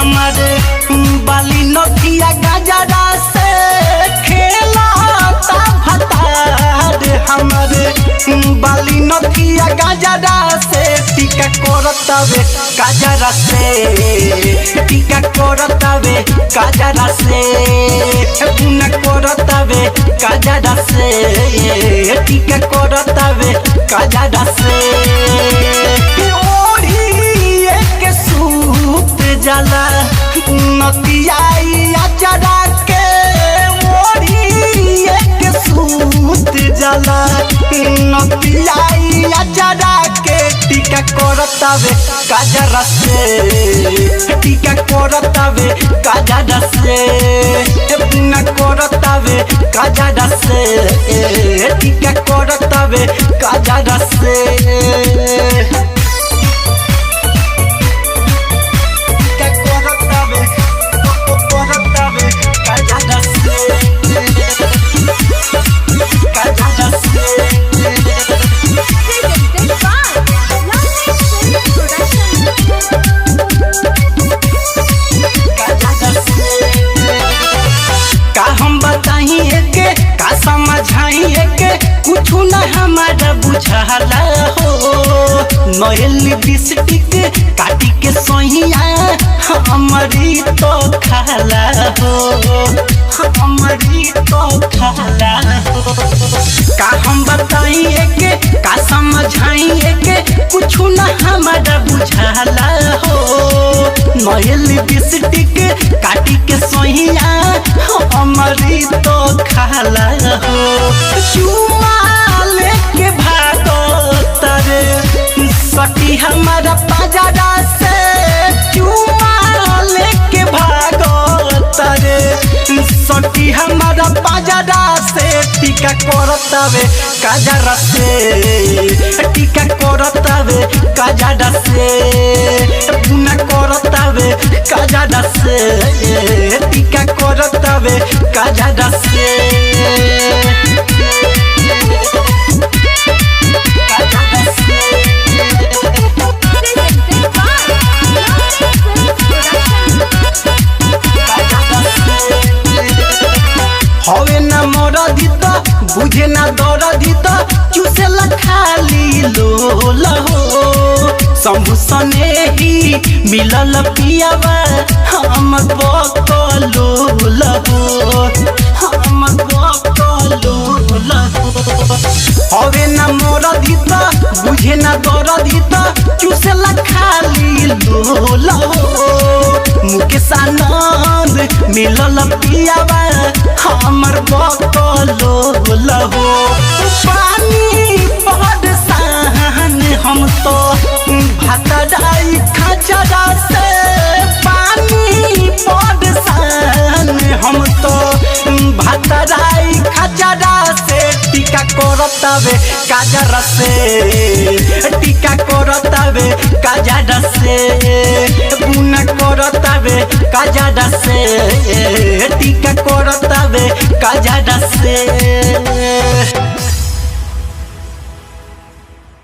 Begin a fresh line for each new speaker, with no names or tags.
हमारे बाली नथिया गजरा से खेलाता भतार हमारे बाली नथिया गजरा से टीका करतावे गजरा से टीका करतावे गजरा से गुना करतावे गजरा से टीका करतावे गजरा से जाला नतियाई अचरा के ओढ़ी एक सूत जाला नतियाई अचरा के टीका करतावे गजरा से टीका करतावे गजरा से गुना करतावे गजरा से टीका करतावे गजरा से कुछ न हमारा बुझाला हो नयली बिस्टिक काटी के सोहिया हमारी तो खाला हो हमारी तो खाला हो का हम बताइए के का समझाइए के कुछ न हमारा बुझाला हो नयली बिस्टिक काटी के सोहिया हमारी तो खाला हो चुमा लेके भागो तरे सखी हमारा बाजारा से चुमा लेके भागो तरे सखी हमारा बाजारा से टीका करतावे गजरा से टीका करतावे गजरा से गुना करतावे गजरा से टीका करतावे गजरा से हवे ना मरदी तो बुझे ना दरदी तो चूसेला खाली लोल हो शंभु सने ही मिलल पियावा हम बकलोल हो हम बकलोल हो हवे ना मरदी तो बुझे ना दरदी तो चूसेला खाली लोल हो मुकेश आनंद मिलल पियावा हमर बकलोल हो पानी बरसान हम तो भतराई खचरा से पानी बरसान हम तो भतराई खचरा से टीका करतावे गजरा से टीका करतावे गजरा से गुना करतावे गजरा से टीका करतावे गजरा से।